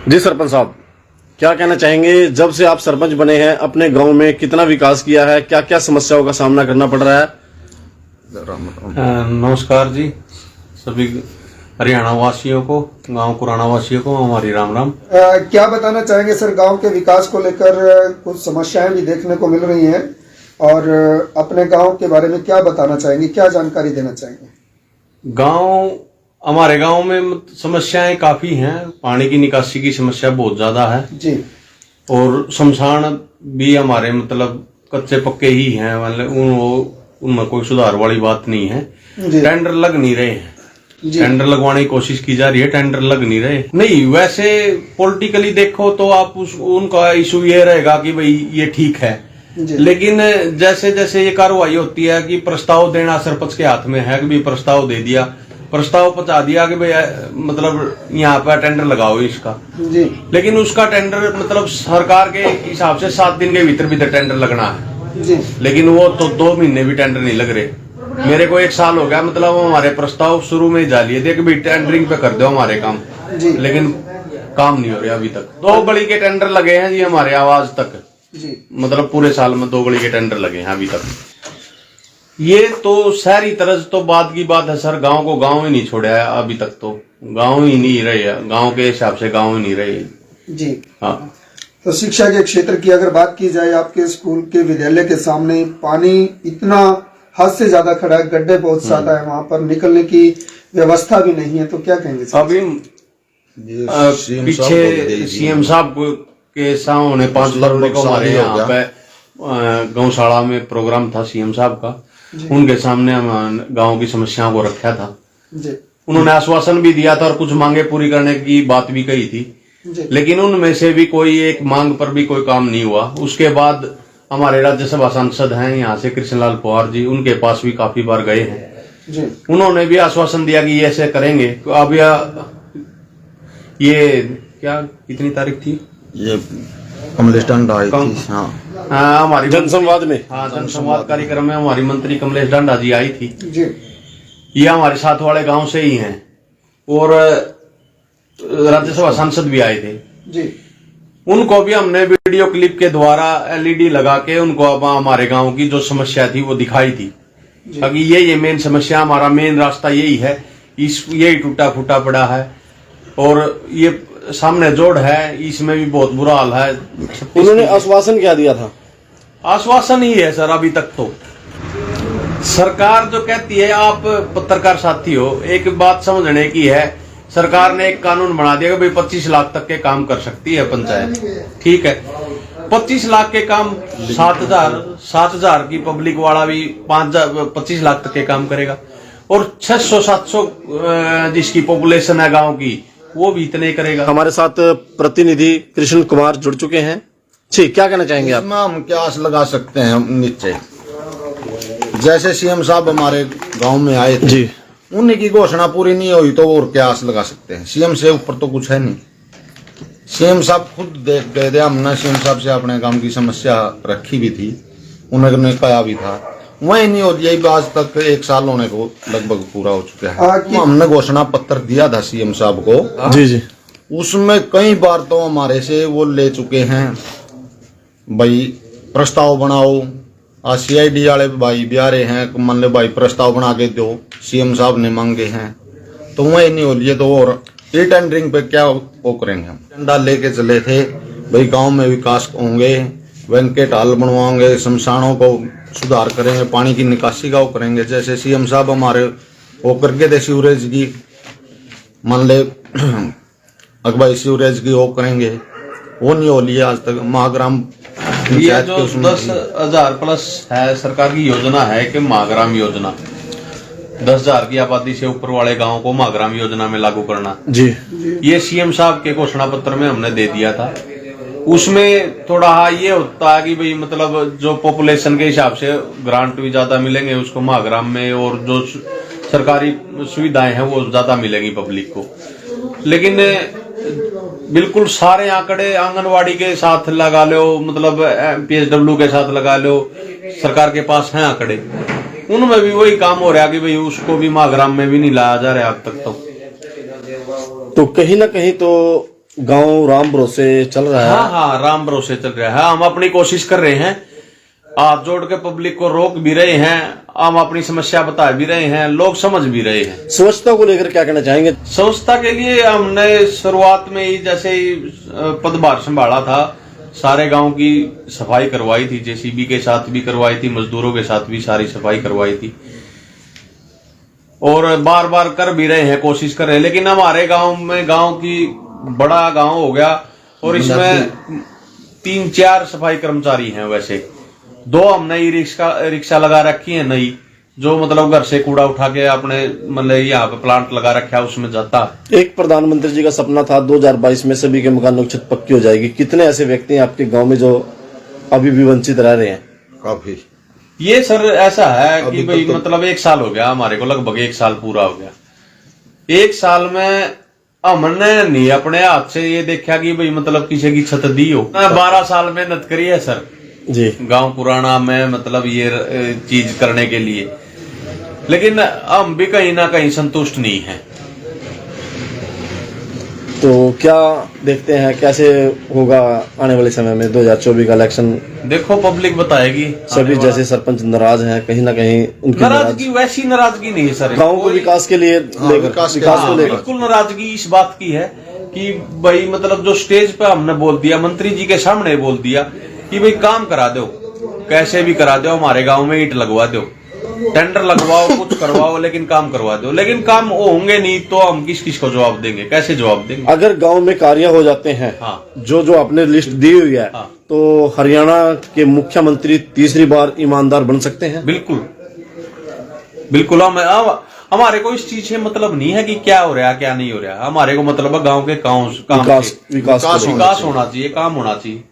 जी सरपंच साहब, क्या कहना चाहेंगे, जब से आप सरपंच बने हैं अपने गांव में कितना विकास किया है, क्या क्या समस्याओं का सामना करना पड़ रहा है? नमस्कार जी, सभी हरियाणा वासियों को, गांव कुराना वासियों को हमारी राम राम। क्या बताना चाहेंगे सर, गांव के विकास को लेकर कुछ समस्याएं भी देखने को मिल रही हैं और अपने गांव के बारे में क्या बताना चाहेंगे, क्या जानकारी देना चाहेंगे? हमारे गांव में समस्याएं काफी हैं। पानी की निकासी की समस्या बहुत ज्यादा है जी, और शमशान भी हमारे कच्चे पक्के ही हैं, उनमें कोई सुधार वाली बात नहीं है। टेंडर लग नहीं रहे हैं, टेंडर लगवाने की कोशिश की जा रही है, टेंडर लग नहीं रहे। नहीं, वैसे पॉलिटिकली देखो तो आप उनका इशू ये रहेगा कि भाई ये ठीक है, लेकिन जैसे जैसे ये कार्रवाई होती है कि प्रस्ताव देना सरपंच के हाथ में है कि भाई प्रस्ताव दे दिया, प्रस्ताव पहुंचा दिया कि भाई यहाँ पर टेंडर लगाओ इसका जी, लेकिन उसका टेंडर सरकार के हिसाब से 7 दिन के भीतर टेंडर लगना है जी, लेकिन वो तो 2 महीने भी टेंडर नहीं लग रहे। मेरे को 1 साल हो गया, हमारे प्रस्ताव शुरू में जा लिए थे कि भाई टेंडरिंग पे कर दो हमारे काम जी, लेकिन काम नहीं हो रहा अभी तक। 2 गली के टेंडर लगे हैं जी हमारे आवाज तक जी, पूरे साल में 2 गली के टेंडर लगे हैं अभी तक। ये तो शहरी तरज तो बात की बात है सर, गांव को गांव ही नहीं छोड़ा है अभी तक, तो गांव ही नहीं रहे, गांव के हिसाब से गांव ही नहीं रहे जी। हाँ, तो शिक्षा के क्षेत्र की अगर बात की जाए, आपके स्कूल के विद्यालय के सामने पानी इतना हद से ज्यादा खड़ा है, गड्ढे बहुत ज्यादा है, वहां पर निकलने की व्यवस्था भी नहीं है, तो क्या कहेंगे? अभी पीछे सीएम साहब के सामने 5 फरवरी को हमारे यहाँ पे गौशाला में प्रोग्राम था सीएम साहब का, उनके सामने हम गांव की समस्याओं को रखा था जी। उन्होंने आश्वासन भी दिया था और कुछ मांगे पूरी करने की बात भी कही थी जी। लेकिन उनमें से भी कोई एक मांग पर भी कोई काम नहीं हुआ। उसके बाद हमारे राज्यसभा सांसद हैं यहाँ से कृष्णलाल पवार जी, उनके पास भी काफी बार गए हैं जी। उन्होंने भी आश्वासन दिया कि ये ऐसे करेंगे। अब ये क्या कितनी तारीख थी, ये कमलेश डांडा आई थी हमारी जनसंवाद में, जनसंवाद कार्यक्रम में हमारी मंत्री कमलेश डांडा जी आई थी जी। ये हमारे साथ वाले गांव से ही हैं और राज्यसभा सांसद भी आए थे जी। उनको भी हमने वीडियो क्लिप के द्वारा एलईडी लगा के उनको अब हमारे गांव की जो समस्या थी वो दिखाई थी कि ये मेन समस्या, हमारा मेन रास्ता यही है, यही टूटा फूटा पड़ा है और ये सामने जोड़ है, इसमें भी बहुत बुरा हाल है। उन्होंने आश्वासन क्या दिया था? आश्वासन ही है सर अभी तक तो। सरकार जो कहती है, आप पत्रकार साथी हो, एक बात समझने की है, सरकार ने एक कानून बना दिया कि भाई 25 लाख तक के काम कर सकती है पंचायत, ठीक है। 25 लाख के काम 7,000 की पब्लिक वाला भी 25 लाख तक के काम करेगा और 600-700 जिसकी पॉपुलेशन है गांव की वो भी इतने करेगा। हमारे साथ प्रतिनिधि कृष्ण कुमार जुड़ चुके हैं जी, क्या कहना चाहेंगे आप? हम क्या आस लगा सकते हैं? नीचे जैसे सीएम साहब हमारे गांव में आए थे जी, उन्हीं की घोषणा पूरी नहीं हुई तो और क्या आस लगा सकते हैं? सीएम से ऊपर तो कुछ है नहीं। सीएम साहब खुद देख गए थे, हमने सीएम साहब से अपने गांव की समस्या रखी भी थी, उन्होंने कहा भी था, वही नहीं हो, यही आज तक 1 साल होने को लगभग पूरा हो चुका है। हमने घोषणा पत्र दिया था सीएम साहब को जी जी, उसमें कई बार तो हमारे से वो ले चुके हैं, भाई प्रस्ताव बनाओ, CID वाले भाई भी आ रहे हैं, मान लो भाई प्रस्ताव बना के दो, सीएम साहब ने मांगे हैं तो वही नहीं हो लिए तो और ये टेंडरिंग पे क्या वो करेंगे? हम झंडा लेके चले थे भाई गांव में विकास होंगे, वेंकट हाल बनवाएंगे, शमशानों को सुधार करेंगे, पानी की निकासी का वो करेंगे। जैसे सीएम साहब हमारे वो करके थे सीवरेज की, मान ले अगवाई सीवरेज की वो करेंगे, वो नहीं हो लिया आज तक। महाग्राम ये जो 10,000 प्लस है सरकार की योजना है कि महाग्राम योजना, 10,000 की आबादी से ऊपर वाले गांवों को महाग्राम योजना में लागू करना जी, ये सीएम साहब के घोषणा पत्र में हमने दे दिया था। उसमें थोड़ा ये होता है कि भाई जो पॉपुलेशन के हिसाब से ग्रांट भी ज्यादा मिलेंगे उसको महाग्राम में और जो सरकारी सुविधाएं हैं वो ज्यादा मिलेंगी पब्लिक को, लेकिन बिल्कुल सारे आंकड़े आंगनवाड़ी के साथ लगा लो, PSW के साथ लगा लो, सरकार के पास हैं आंकड़े, उनमें भी वही काम हो रहा है कि भाई उसको भी महाग्राम में भी नहीं लाया जा रहा अब तक। तो कहीं ना कहीं तो गांव राम भरोसे चल रहा है। हाँ हाँ, राम भरोसे चल रहा है। हम अपनी कोशिश कर रहे हैं, हाथ जोड़ के पब्लिक को रोक भी रहे हैं, हम अपनी समस्या बता भी रहे हैं, लोग समझ भी रहे हैं। स्वच्छता को लेकर क्या कहना चाहेंगे? स्वच्छता के लिए हमने शुरुआत में ही जैसे ही पदभार संभाला था, सारे गांव की सफाई करवाई थी, जेसीबी के साथ भी करवाई थी, मजदूरों के साथ भी सारी सफाई करवाई थी, और बार बार कर भी रहे हैं, कोशिश कर रहे हैं। लेकिन हमारे गांव में, गांव की बड़ा गांव हो गया और इसमें 3-4 सफाई कर्मचारी हैं। वैसे 2 हमने ही रिक्शा लगा रखी है नई, जो मतलब घर से कूड़ा उठा के अपने मतलब यहाँ पे प्लांट लगा रखा है, उसमें जाता। एक प्रधानमंत्री जी का सपना था 2022 में सभी के मकानों की छत पक्की हो जाएगी। कितने ऐसे व्यक्ति हैं आपके गांव में जो अभी भी वंचित रह रहे हैं? काफी। ये सर ऐसा है कि भाई मतलब 1 साल हो गया हमारे को, लगभग 1 साल पूरा हो गया। 1 साल में हमने नहीं अपने हाथ से ये देखा कि भाई मतलब किसी की छत दी हो। 12 साल मेहनत करी है सर जी, गांव पुराना में मतलब ये चीज करने के लिए, लेकिन हम भी कहीं ना कहीं संतुष्ट नहीं हैं। तो क्या देखते हैं कैसे होगा आने वाले समय में 2024 का इलेक्शन? देखो पब्लिक बताएगी। सभी जैसे सरपंच नाराज हैं, कहीं ना कहीं उनकी नाराजगी वैसी नाराजगी नहीं है सर, गांव को विकास के लिए लेकर, विकास को लेकर बिल्कुल नाराजगी इस बात की है कि भाई मतलब जो स्टेज पे हमने बोल दिया, मंत्री जी के सामने बोल दिया कि भाई काम करा दो, कैसे भी करा दो, हमारे गांव में ईंट लगवा दो, टेंडर लगवाओ, कुछ करवाओ, लेकिन काम करवा दो। लेकिन काम होंगे नहीं तो हम किस किस को जवाब देंगे, कैसे जवाब देंगे? अगर गांव में कार्य हो जाते हैं, हाँ। जो आपने लिस्ट दी हुई है, हाँ। तो हरियाणा के मुख्यमंत्री तीसरी बार ईमानदार बन सकते हैं। बिल्कुल बिल्कुल। हमारे को इस चीज से मतलब नहीं है कि क्या हो रहा है क्या नहीं हो रहा है, हमारे को मतलब है गांव के काम विकास होना चाहिए, काम होना चाहिए।